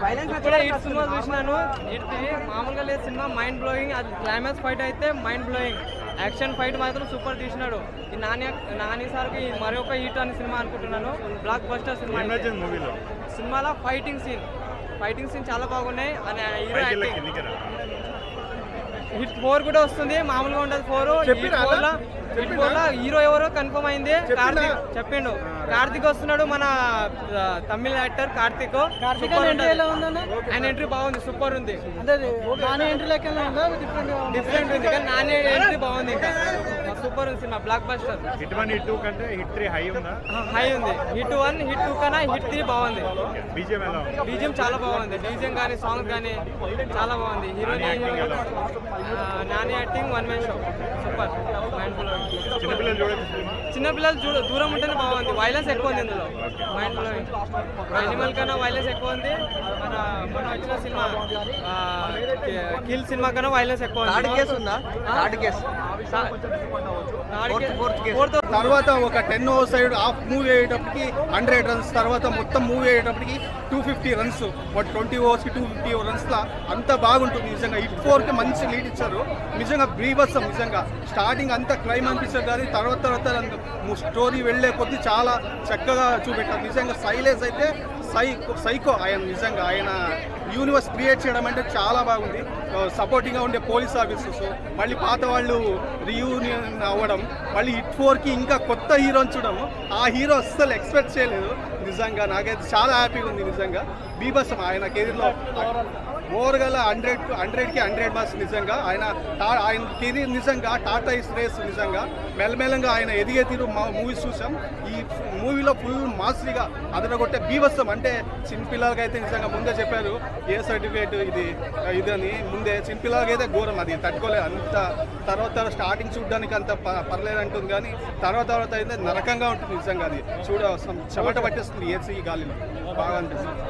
ఇప్పుడే ఈ సినిమా చూసినాను. ఇది మామూలుగా లేదు సినిమా, మైండ్ బ్లోయింగ్. అది క్లైమాక్స్ ఫైట్ అయితే మైండ్ బ్లోయింగ్. యాక్షన్ ఫైట్ మాత్రం సూపర్ తీసినాడు. ఈ నాని సార్కి మరొక హీట్ అని సినిమా అనుకుంటున్నాను. Block buster cinema. సినిమాలో ఫైటింగ్ సీన్ చాలా బాగున్నాయి. హిట్ 4 కూడా వస్తుంది, మామూలుగా ఉండదు 4. హీరో ఎవరో కన్ఫర్మ్ అయింది, కార్తిక్ చెప్పిండు. కార్తిక్ వస్తున్నాడు, మన తమిళ యాక్టర్ కార్తిక్. ఆయన ఎంట్రీ బాగుంది, సూపర్ ఉంది. డిఫరెంట్ ఉంది కానీ నాని ఎంట్రీ బాగుంది. ఇంకా సూపర్ ఉంది cinema, block buster. Hit 1 hit 2 కంటే హిట్ 3 హై ఉందా? హై ఉంది. హిట్ 1 హిట్ 2 కన్నా హిట్ 3 బాగుంది. బీజిఎం చాలా బాగుంది. బీజిఎం కానీ సాంగ్ కానీ చాలా బాగుంది. Heroine Nani acting one man show, super. Mind blowing. చిన్నపిల్లలు దూరం ఉంటేనే బాగుంది. వైలెన్స్ ఎక్కువ ఉంది ఇందులో. Mind blowing. యానిమల్ కన్నా వైలెన్స్ ఎక్కువ ఉంది. మన వచ్చిన సినిమా కిల్ సినిమా కన్నా వైలెన్స్ ఎక్కువ తర్వాత ఒక 10 ఓవర్ సైడ్ హాఫ్ మూవ్ అయ్యేటప్పటికి 100 రన్స్, తర్వాత మొత్తం మూవ్ అయ్యేటప్పటికి 250 రన్స్. బట్ 20 ఓవర్స్కి 250 రన్స్లా అంత బాగుంటుంది నిజంగా. హిట్ 4కి మంచి లీడ్ ఇచ్చారు నిజంగా. బీభత్సం నిజంగా. స్టార్టింగ్ అంతా క్లైమ్ అనిపిస్తుంది కానీ తర్వాత స్టోరీ వెళ్ళే కొద్దీ చాలా చక్కగా చూపెట్టారు నిజంగా. సైలేజ్ అయితే సైకో ఆయన నిజంగా. ఆయన యూనివర్స్ క్రియేట్ చేయడం అంటే చాలా బాగుంది. సపోర్టింగ్గా ఉండే పోలీస్ ఆఫీసర్స్, మళ్ళీ పాత వాళ్ళు రీయూనియన్ అవ్వడం, మళ్ళీ హిట్ 4కి ఇంకా కొత్త హీరోని చూడడం. ఆ హీరో అస్సలు ఎక్స్పెక్ట్ చేయలేదు నిజంగా. నాకైతే చాలా హ్యాపీగా ఉంది నిజంగా. బీభత్సం ఆయన కెరీర్లో ఓవర్గా 100కి 100 మార్క్స్ నిజంగా. ఆయన కెరీర్ నిజంగా టాటా ఇస్ రేస్ నిజంగా. మెల్లమెల్లంగా ఆయన ఎదిగే తీరు మూవీస్ చూసాం. ఈ మూవీలో ఫుల్ మాస్గా అదరగొట్టే బీభత్సం. అంటే చిన్నపిల్లలకి అయితే నిజంగా ముందే చెప్పారు ఏ సర్టిఫికేట్ ఇదని. ముందే చిన్నపిల్లలకి అయితే ఘోరం, అది తట్టుకోలేదు. అంత తర్వాత స్టార్టింగ్ చూడడానికి అంత పర్లేదు అంటుంది కానీ తర్వాత అయితే నరకంగా ఉంటుంది నిజంగా. అది చెమట పట్టేస్తుంది ఏసీ గాలిలో. బాగా అనిపిస్తుంది.